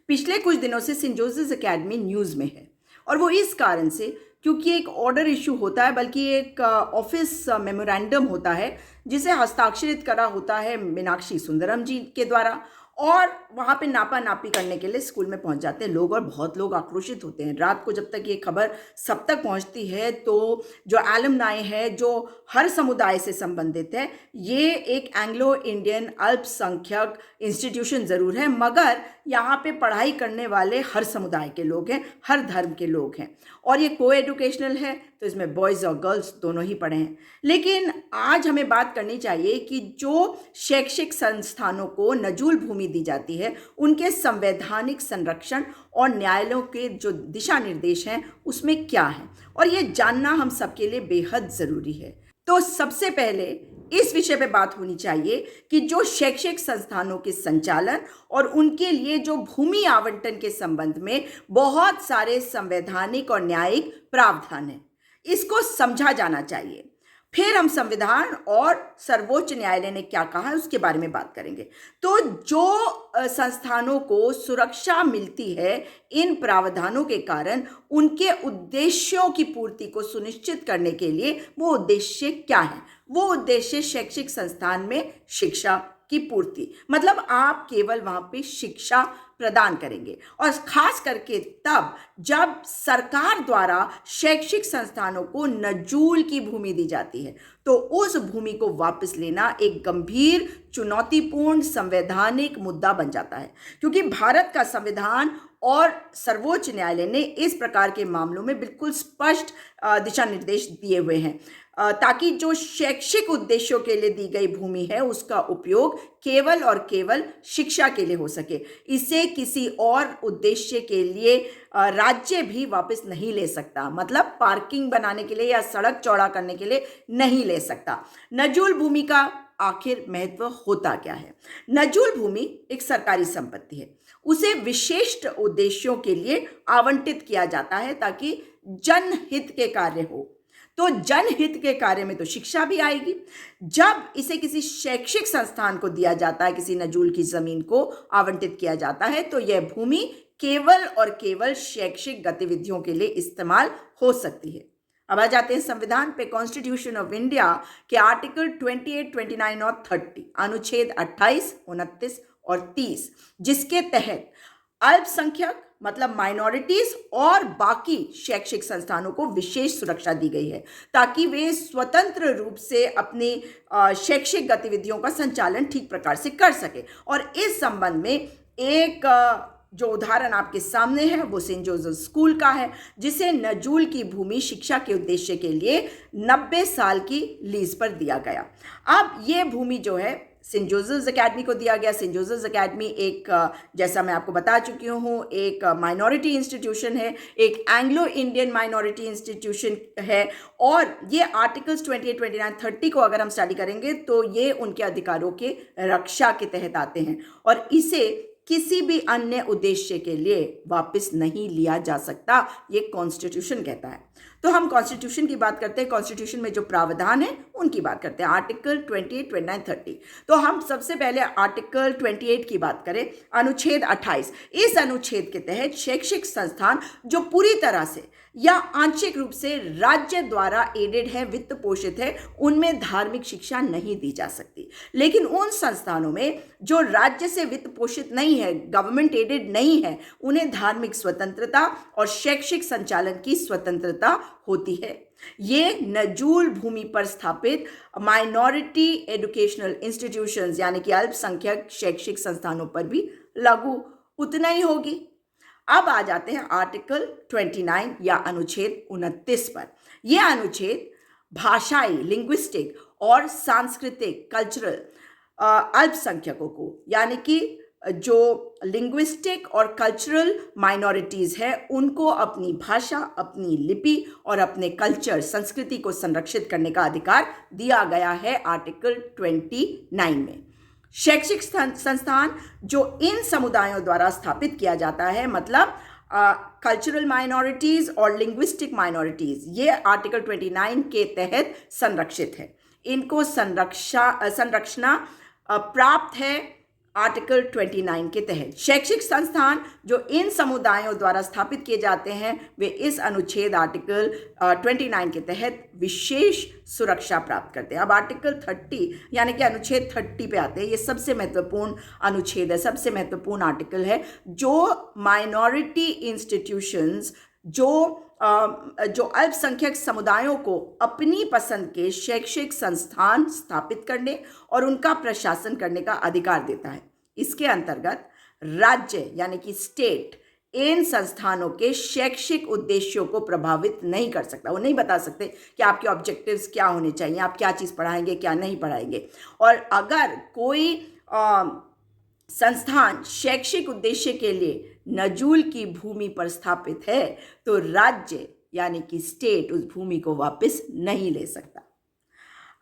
पिछले कुछ दिनों से सेंट जोसेफ्स एकेडमी न्यूज़ में है और वो इस कारण से क्योंकि एक ऑर्डर इशू होता है, बल्कि एक ऑफिस मेमोरेंडम होता है जिसे हस्ताक्षरित करा होता है मीनाक्षी सुंदरम जी के द्वारा। और वहाँ पे नापा नापी करने के लिए स्कूल में पहुँच जाते हैं लोग और बहुत लोग आक्रोशित होते हैं। रात को जब तक ये खबर सब तक पहुँचती है तो जो एलुमनाई है, जो हर समुदाय से संबंधित है, ये एक एंग्लो इंडियन अल्पसंख्यक इंस्टीट्यूशन ज़रूर है, मगर यहाँ पे पढ़ाई करने वाले हर समुदाय के लोग हैं, हर धर्म के लोग हैं और ये को एजुकेशनल है, तो इसमें बॉयज़ और गर्ल्स दोनों ही पढ़े हैं। लेकिन आज हमें बात करनी चाहिए कि जो शैक्षिक संस्थानों को नजूल भूमि दी जाती है, उनके संवैधानिक संरक्षण और न्यायालयों के जो दिशा निर्देश हैं उसमें क्या है, और ये जानना हम सबके लिए बेहद ज़रूरी है। तो सबसे पहले इस विषय पे बात होनी चाहिए कि जो शैक्षिक संस्थानों के संचालन और उनके लिए जो भूमि आवंटन के संबंध में बहुत सारे संवैधानिक और न्यायिक प्रावधान हैं, इसको समझा जाना चाहिए। फिर हम संविधान और सर्वोच्च न्यायालय ने क्या कहा है उसके बारे में बात करेंगे। तो जो संस्थानों को सुरक्षा मिलती है इन प्रावधानों के कारण, उनके उद्देश्यों की पूर्ति को सुनिश्चित करने के लिए वो उद्देश्य क्या है? वो उद्देश्य शैक्षिक संस्थान में शिक्षा की पूर्ति, मतलब आप केवल वहां पे शिक्षा प्रदान करेंगे, और खास करके तब जब सरकार द्वारा शैक्षिक संस्थानों को नजूल की भूमि दी जाती है, तो उस भूमि को वापस लेना एक गंभीर चुनौतीपूर्ण संवैधानिक मुद्दा बन जाता है, क्योंकि भारत का संविधान और सर्वोच्च न्यायालय ने इस प्रकार के मामलों में बिल्कुल स्पष्ट दिशा निर्देश दिए हुए हैं, ताकि जो शैक्षिक उद्देश्यों के लिए दी गई भूमि है उसका उपयोग केवल और केवल शिक्षा के लिए हो सके। इसे किसी और उद्देश्य के लिए राज्य भी वापस नहीं ले सकता, मतलब पार्किंग बनाने के लिए या सड़क चौड़ा करने के लिए नहीं ले सकता। नजूल भूमि का आखिर महत्व होता क्या है? नजूल भूमि एक सरकारी संपत्ति है, उसे विशिष्ट उद्देश्यों के लिए आवंटित किया जाता है ताकि जनहित के कार्य हो। तो जनहित के कार्य में तो शिक्षा भी आएगी। जब इसे किसी शैक्षिक संस्थान को दिया जाता है, किसी नजूल की जमीन को आवंटित किया जाता है, तो यह भूमि केवल और केवल शैक्षिक गतिविधियों के लिए इस्तेमाल हो सकती है। अब आ जाते हैं संविधान पे। कॉन्स्टिट्यूशन ऑफ इंडिया के आर्टिकल 28, 29 और 30, अनुच्छेद 28, 29 और 30, जिसके तहत अल्पसंख्यक मतलब माइनॉरिटीज और बाकी शैक्षिक संस्थानों को विशेष सुरक्षा दी गई है, ताकि वे स्वतंत्र रूप से अपनी शैक्षिक गतिविधियों का संचालन ठीक प्रकार से कर सके। और इस संबंध में एक जो उदाहरण आपके सामने है वो सेंट जोसेफ स्कूल का है, जिसे नजूल की भूमि शिक्षा के उद्देश्य के लिए 90 साल की लीज पर दिया गया। अब ये भूमि जो है सेंट जोसेफ्स एकेडमी को दिया गया। सेंट जोसेफ्स एकेडमी एक, जैसा मैं आपको बता चुकी हूँ, एक माइनॉरिटी इंस्टीट्यूशन है, एक एंग्लो इंडियन माइनॉरिटी इंस्टीट्यूशन है, और ये आर्टिकल्स 28, 29, 30 को अगर हम स्टडी करेंगे तो ये उनके अधिकारों के रक्षा के तहत आते हैं, और इसे किसी भी अन्य उद्देश्य के लिए वापस नहीं लिया जा सकता, ये कॉन्स्टिट्यूशन कहता है। तो हम कॉन्स्टिट्यूशन की बात करते हैं, कॉन्स्टिट्यूशन में जो प्रावधान है उनकी बात करते हैं, आर्टिकल 28, 29, 30। तो हम सबसे पहले आर्टिकल 28 की बात करें, अनुच्छेद 28। इस अनुच्छेद के तहत शैक्षिक संस्थान जो पूरी तरह से या आंशिक रूप से राज्य द्वारा एडेड है, वित्त पोषित है, उनमें धार्मिक शिक्षा नहीं दी जा सकती। लेकिन उन संस्थानों में जो राज्य से वित्त पोषित नहीं है, गवर्नमेंट एडेड नहीं है, उन्हें धार्मिक स्वतंत्रता और शैक्षिक संचालन की स्वतंत्रता होती है। ये नजूल भूमि पर स्थापित माइनॉरिटी एजुकेशनल इंस्टीट्यूशंस यानी कि अल्पसंख्यक शैक्षिक संस्थानों पर भी लागू उतना ही होगी। अब आ जाते हैं आर्टिकल 29 या अनुच्छेद 29 पर। यह अनुच्छेद भाषाई, लिंग्विस्टिक और सांस्कृतिक, कल्चरल अल्पसंख्यकों को, यानी कि जो लिंग्विस्टिक और कल्चरल माइनॉरिटीज़ है, उनको अपनी भाषा, अपनी लिपि और अपने कल्चर, संस्कृति को संरक्षित करने का अधिकार दिया गया है आर्टिकल 29 में। शैक्षिक संस्थान जो इन समुदायों द्वारा स्थापित किया जाता है, मतलब कल्चरल माइनॉरिटीज़ और लिंग्विस्टिक माइनॉरिटीज़, ये आर्टिकल 29 के तहत संरक्षित है। इनको संरक्षणा प्राप्त है आर्टिकल 29 के तहत शैक्षिक संस्थान जो इन समुदायों द्वारा स्थापित किए जाते हैं वे इस अनुच्छेद आर्टिकल 29 के तहत विशेष सुरक्षा प्राप्त करते हैं। अब आर्टिकल 30 यानी कि अनुच्छेद 30 पे आते हैं। ये सबसे महत्वपूर्ण अनुच्छेद है, सबसे महत्वपूर्ण आर्टिकल है जो माइनॉरिटी इंस्टीट्यूशंस जो अल्पसंख्यक समुदायों को अपनी पसंद के शैक्षिक संस्थान स्थापित करने और उनका प्रशासन करने का अधिकार देता है। इसके अंतर्गत राज्य यानी कि स्टेट इन संस्थानों के शैक्षिक उद्देश्यों को प्रभावित नहीं कर सकता। वो नहीं बता सकते कि आपके ऑब्जेक्टिव्स क्या होने चाहिए, आप क्या चीज़ पढ़ाएंगे, क्या नहीं पढ़ाएंगे। और अगर कोई संस्थान शैक्षिक उद्देश्य के लिए नजूल की भूमि पर स्थापित है तो राज्य यानी कि स्टेट उस भूमि को वापस नहीं ले सकता।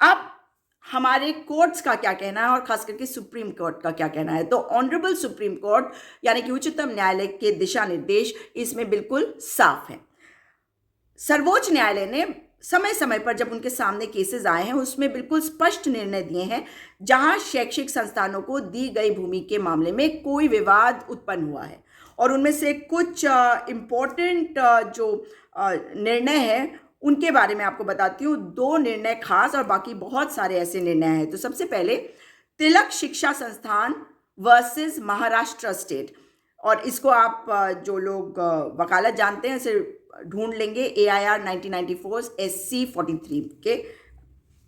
अब हमारे कोर्ट्स का क्या कहना है और खास करके सुप्रीम कोर्ट का क्या कहना है, तो ऑनरेबल सुप्रीम कोर्ट यानी कि उच्चतम न्यायालय के दिशा निर्देश इसमें बिल्कुल साफ हैं। सर्वोच्च न्यायालय ने समय समय पर जब उनके सामने केसेस आए हैं उसमें बिल्कुल स्पष्ट निर्णय दिए हैं जहां शैक्षिक संस्थानों को दी गई भूमि के मामले में कोई विवाद उत्पन्न हुआ है। और उनमें से कुछ इम्पोर्टेंट जो निर्णय है उनके बारे में आपको बताती हूँ। 2 निर्णय खास और बाकी बहुत सारे ऐसे निर्णय हैं। तो सबसे पहले तिलक शिक्षा संस्थान वर्सेस महाराष्ट्र स्टेट, और इसको आप जो लोग वकालत जानते हैं उसे ढूंढ लेंगे AIR 1994 SC 43 के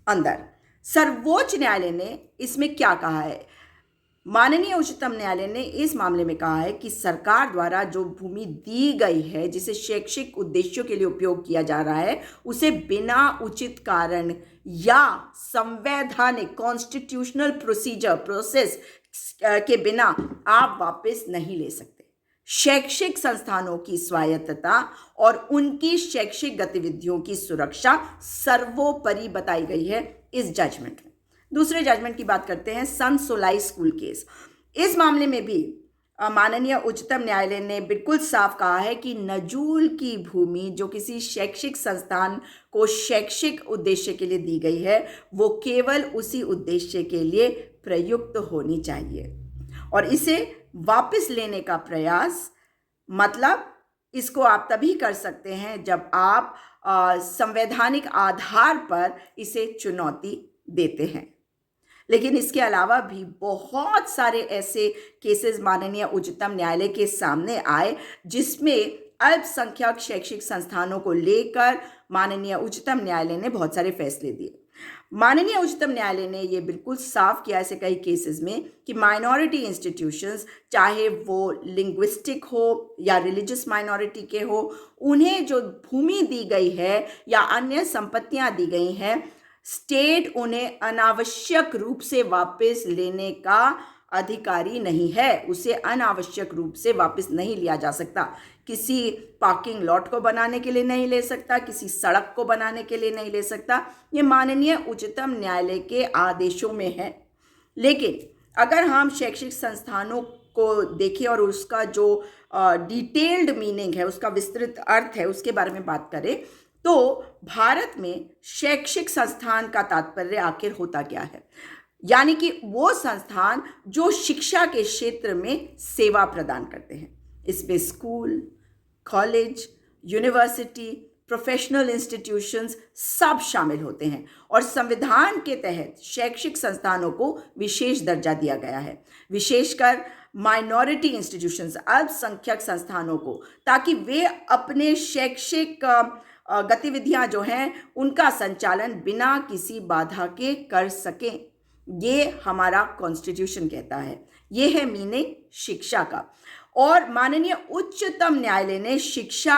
अंदर। सर्वोच्च न्यायालय ने इसमें क्या कहा है? माननीय उच्चतम न्यायालय ने इस मामले में कहा है कि सरकार द्वारा जो भूमि दी गई है जिसे शैक्षिक उद्देश्यों के लिए उपयोग किया जा रहा है उसे बिना उचित कारण या संवैधानिक कॉन्स्टिट्यूशनल प्रोसेस के बिना आप वापस नहीं ले सकते। शैक्षिक संस्थानों की स्वायत्तता और उनकी शैक्षिक गतिविधियों की सुरक्षा सर्वोपरि बताई गई है इस जजमेंट में। दूसरे जजमेंट की बात करते हैं, सन सोलाई स्कूल केस। इस मामले में भी माननीय उच्चतम न्यायालय ने बिल्कुल साफ कहा है कि नजूल की भूमि जो किसी शैक्षिक संस्थान को शैक्षिक उद्देश्य के लिए दी गई है वो केवल उसी उद्देश्य के लिए प्रयुक्त होनी चाहिए और इसे वापस लेने का प्रयास, मतलब इसको आप तभी कर सकते हैं जब आप संवैधानिक आधार पर इसे चुनौती देते हैं। लेकिन इसके अलावा भी बहुत सारे ऐसे केसेस माननीय उच्चतम न्यायालय के सामने आए जिसमें अल्पसंख्यक शैक्षिक संस्थानों को लेकर माननीय उच्चतम न्यायालय ने बहुत सारे फैसले दिए। माननीय उच्चतम न्यायालय ने ये बिल्कुल साफ किया ऐसे कई केसेस में कि माइनॉरिटी इंस्टीट्यूशंस, चाहे वो लिंग्विस्टिक हो या रिलीजियस माइनॉरिटी के हो, उन्हें जो भूमि दी गई है या अन्य संपत्तियां दी गई हैं, स्टेट उन्हें अनावश्यक रूप से वापस लेने का अधिकारी नहीं है। उसे अनावश्यक रूप से वापस नहीं लिया जा सकता। किसी पार्किंग लॉट को बनाने के लिए नहीं ले सकता, किसी सड़क को बनाने के लिए नहीं ले सकता। ये माननीय उच्चतम न्यायालय के आदेशों में है। लेकिन अगर हम शैक्षिक संस्थानों को देखें और उसका जो डिटेल्ड मीनिंग है, उसका विस्तृत अर्थ है, उसके बारे में बात करें तो भारत में शैक्षिक संस्थान का तात्पर्य आखिर होता क्या है? यानी कि वो संस्थान जो शिक्षा के क्षेत्र में सेवा प्रदान करते हैं। इसमें school, college, university, professional institutions सब शामिल होते हैं और संविधान के तहत शैक्षिक संस्थानों को विशेष दर्जा दिया गया है, विशेषकर माइनॉरिटी इंस्टीट्यूशंस, अल्पसंख्यक संस्थानों को, ताकि वे अपने शैक्षिक गतिविधियां जो हैं उनका संचालन बिना किसी बाधा के कर सकें। ये हमारा कॉन्स्टिट्यूशन कहता है। ये है मीनिंग शिक्षा का। और माननीय उच्चतम न्यायालय ने शिक्षा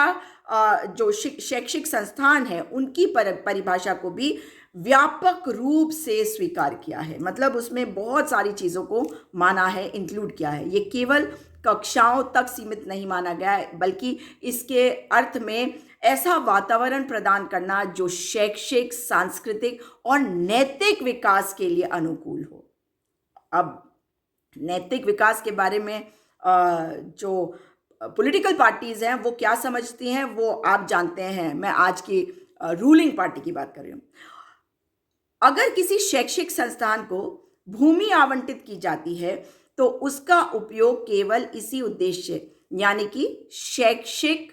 जो शैक्षिक संस्थान है उनकी परिभाषा को भी व्यापक रूप से स्वीकार किया है। मतलब उसमें बहुत सारी चीज़ों को माना है, इंक्लूड किया है। ये केवल कक्षाओं तक सीमित नहीं माना गया है, बल्कि इसके अर्थ में ऐसा वातावरण प्रदान करना जो शैक्षिक, सांस्कृतिक और नैतिक विकास के लिए अनुकूल हो। अब नैतिक विकास के बारे में जो पॉलिटिकल पार्टीज हैं वो क्या समझती हैं वो आप जानते हैं। मैं आज की रूलिंग पार्टी की बात कर रही हूँ। अगर किसी शैक्षिक संस्थान को भूमि आवंटित की जाती है तो उसका उपयोग केवल इसी उद्देश्य यानी कि शैक्षिक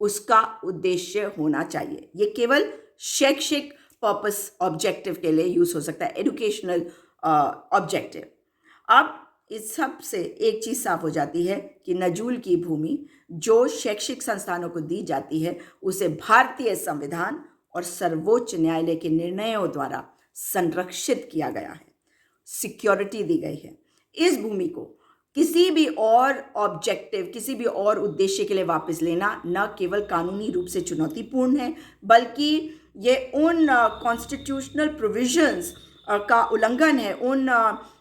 उसका उद्देश्य होना चाहिए। ये केवल शैक्षिक पर्पस ऑब्जेक्टिव के लिए यूज हो सकता है, एजुकेशनल ऑब्जेक्टिव। अब इस सब से एक चीज साफ हो जाती है कि नजूल की भूमि जो शैक्षिक संस्थानों को दी जाती है उसे भारतीय संविधान और सर्वोच्च न्यायालय के निर्णयों द्वारा संरक्षित किया गया है, सिक्योरिटी दी गई है। इस भूमि को किसी भी और ऑब्जेक्टिव, किसी भी और उद्देश्य के लिए वापस लेना न केवल कानूनी रूप से चुनौतीपूर्ण है, बल्कि ये उन कॉन्स्टिट्यूशनल प्रोविजंस का उल्लंघन है, उन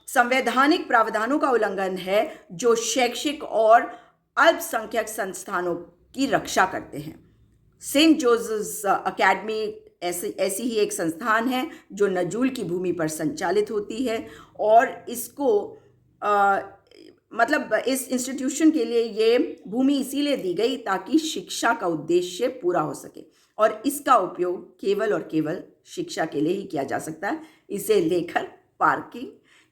संवैधानिक प्रावधानों का उल्लंघन है जो शैक्षिक और अल्पसंख्यक संस्थानों की रक्षा करते हैं। सेंट जोसेफ अकेडमी ऐसी ही एक संस्थान है जो नजूल की भूमि पर संचालित होती है और इसको मतलब इस इंस्टीट्यूशन के लिए ये भूमि इसीलिए दी गई ताकि शिक्षा का उद्देश्य पूरा हो सके और इसका उपयोग केवल और केवल शिक्षा के लिए ही किया जा सकता है। इसे लेकर पार्किंग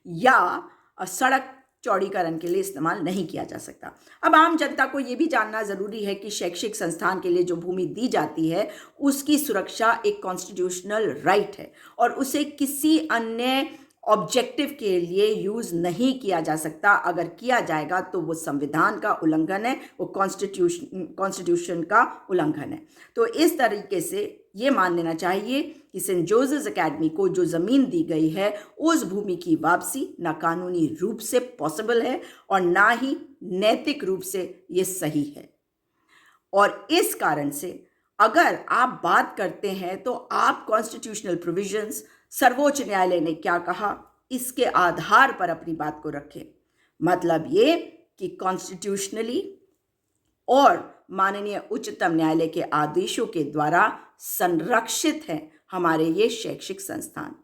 या सड़क चौड़ीकरण के लिए इस्तेमाल नहीं किया जा सकता। अब आम जनता को ये भी जानना ज़रूरी है कि शैक्षिक संस्थान के लिए जो भूमि दी जाती है उसकी सुरक्षा एक कॉन्स्टिट्यूशनल राइट है और उसे किसी अन्य ऑब्जेक्टिव के लिए यूज़ नहीं किया जा सकता। अगर किया जाएगा तो वो संविधान का उल्लंघन है, वो कॉन्स्टिट्यूशन का उल्लंघन है। तो इस तरीके से ये मान लेना चाहिए कि सेंट जोसेफ अकेडमी को जो ज़मीन दी गई है उस भूमि की वापसी ना कानूनी रूप से पॉसिबल है और ना ही नैतिक रूप से ये सही है। और इस कारण से अगर आप बात करते हैं तो आप कॉन्स्टिट्यूशनल प्रोविजंस, सर्वोच्च न्यायालय ने क्या कहा, इसके आधार पर अपनी बात को रखें। मतलब ये कि कॉन्स्टिट्यूशनली और माननीय उच्चतम न्यायालय के आदेशों के द्वारा संरक्षित है हमारे ये शैक्षिक संस्थान।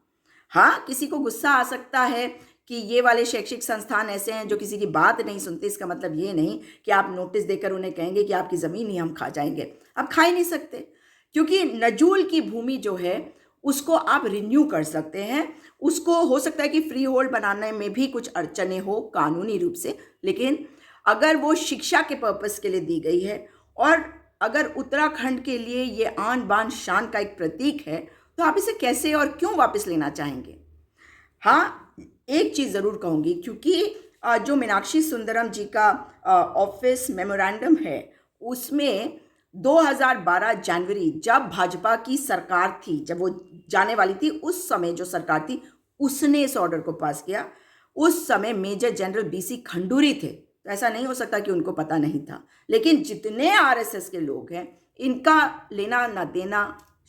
हाँ, किसी को गुस्सा आ सकता है कि ये वाले शैक्षिक संस्थान ऐसे हैं जो किसी की बात नहीं सुनते। इसका मतलब ये नहीं कि आप नोटिस देकर उन्हें कहेंगे कि आपकी ज़मीन ही हम खा जाएंगे। आप खा ही नहीं सकते, क्योंकि नजूल की भूमि जो है उसको आप रिन्यू कर सकते हैं। उसको हो सकता है कि फ्री होल्ड बनाने में भी कुछ अड़चने हो कानूनी रूप से, लेकिन अगर वो शिक्षा के पर्पस के लिए दी गई है और अगर उत्तराखंड के लिए ये आन बान शान का एक प्रतीक है तो आप इसे कैसे और क्यों वापस लेना चाहेंगे। हाँ, एक चीज़ ज़रूर कहूँगी, क्योंकि जो मीनाक्षी सुंदरम जी का ऑफिस मेमोरेंडम है उसमें 2012 जनवरी जब भाजपा की सरकार थी, जब वो जाने वाली थी, उस समय जो सरकार थी उसने इस ऑर्डर को पास किया। उस समय मेजर जनरल बीसी खंडूरी थे, तो ऐसा नहीं हो सकता कि उनको पता नहीं था। लेकिन जितने आरएसएस के लोग हैं इनका लेना ना देना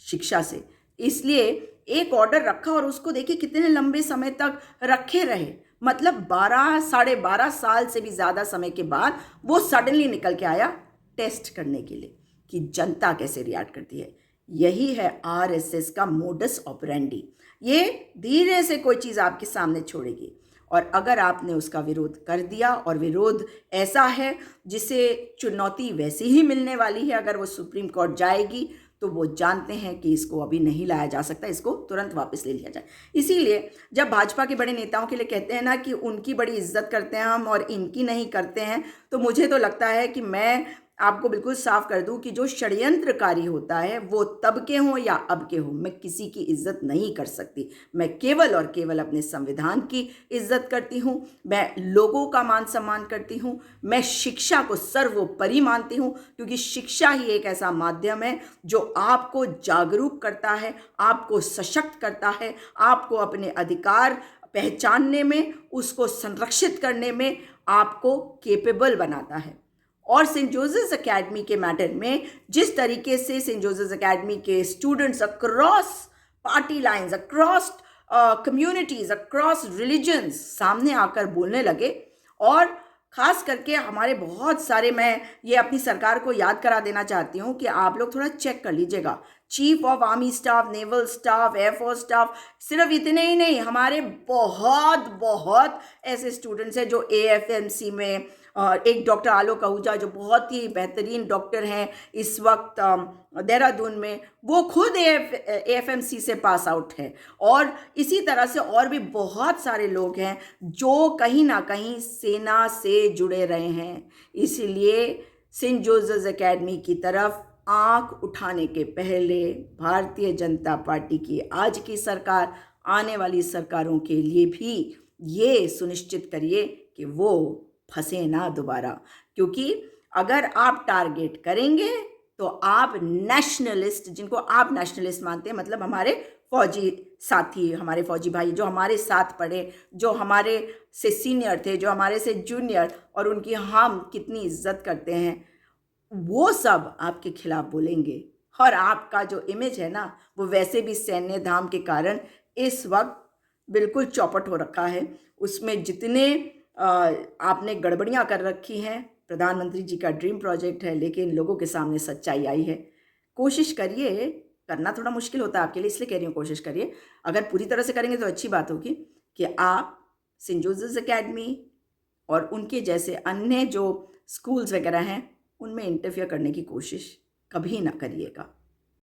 शिक्षा से, इसलिए एक ऑर्डर रखा और उसको देखिए कितने लंबे समय तक रखे रहे। मतलब 12-12.5 साल से भी ज़्यादा समय के बाद वो सडनली निकल के आया टेस्ट करने के लिए कि जनता कैसे रिएक्ट करती है। यही है आरएसएस का मोडस ऑपरेंडी। ये धीरे से कोई चीज़ आपके सामने छोड़ेगी और अगर आपने उसका विरोध कर दिया और विरोध ऐसा है जिसे चुनौती वैसी ही मिलने वाली है, अगर वो सुप्रीम कोर्ट जाएगी तो वो जानते हैं कि इसको अभी नहीं लाया जा सकता, इसको तुरंत वापस ले लिया जाए। इसीलिए जब भाजपा के बड़े नेताओं के लिए कहते हैं ना कि उनकी बड़ी इज्जत करते हैं हम और इनकी नहीं करते हैं, तो मुझे तो लगता है कि मैं आपको बिल्कुल साफ कर दूं कि जो षड्यंत्रकारी होता है वो तब के हों या अब के हों, मैं किसी की इज्जत नहीं कर सकती। मैं केवल और केवल अपने संविधान की इज्जत करती हूँ, मैं लोगों का मान सम्मान करती हूँ, मैं शिक्षा को सर्वोपरि मानती हूँ, क्योंकि शिक्षा ही एक ऐसा माध्यम है जो आपको जागरूक करता है, आपको सशक्त करता है, आपको अपने अधिकार पहचानने में, उसको संरक्षित करने में आपको केपेबल बनाता है। और सेंट जोसेफ अकेडमी के मैटर में जिस तरीके से सेंट जोसेफ अकेडमी के students across party lines, across communities, across religions सामने आकर बोलने लगे, और ख़ास करके हमारे बहुत सारे, मैं ये अपनी सरकार को याद करा देना चाहती हूँ कि आप लोग थोड़ा चेक कर लीजिएगा, chief of army staff, naval staff, air force staff, सिर्फ इतने ही नहीं, हमारे बहुत बहुत ऐसे स्टूडेंट्स हैं जो AFMC में और एक डॉक्टर आलोक आहूजा जो बहुत ही बेहतरीन डॉक्टर हैं इस वक्त देहरादून में, वो खुद AFMC से पास आउट है। और इसी तरह से और भी बहुत सारे लोग हैं जो कहीं ना कहीं सेना से जुड़े रहे हैं। इसीलिए सेंट जोसेफ एकेडमी की तरफ आंख उठाने के पहले भारतीय जनता पार्टी की आज की सरकार, आने वाली सरकारों के लिए भी ये सुनिश्चित करिए कि वो फंसे ना दोबारा। क्योंकि अगर आप टारगेट करेंगे तो आप नेशनलिस्ट, जिनको आप नेशनलिस्ट मानते हैं, मतलब हमारे फौजी साथी, हमारे फौजी भाई जो हमारे साथ पढ़े, जो हमारे से सीनियर थे, जो हमारे से जूनियर, और उनकी हम कितनी इज्जत करते हैं, वो सब आपके खिलाफ बोलेंगे। और आपका जो इमेज है ना, वो वैसे भी सैन्य धाम के कारण इस वक्त बिल्कुल चौपट हो रखा है। उसमें जितने आपने गड़बड़ियां कर रखी हैं, प्रधानमंत्री जी का ड्रीम प्रोजेक्ट है, लेकिन लोगों के सामने सच्चाई आई है। कोशिश करिए, करना थोड़ा मुश्किल होता है आपके लिए, इसलिए कह रही हूँ कोशिश करिए। अगर पूरी तरह से करेंगे तो अच्छी बात होगी कि आप सेंट जोसेफ एकेडमी और उनके जैसे अन्य जो स्कूल्स वगैरह हैं उनमें इंटरफियर करने की कोशिश कभी ना करिएगा।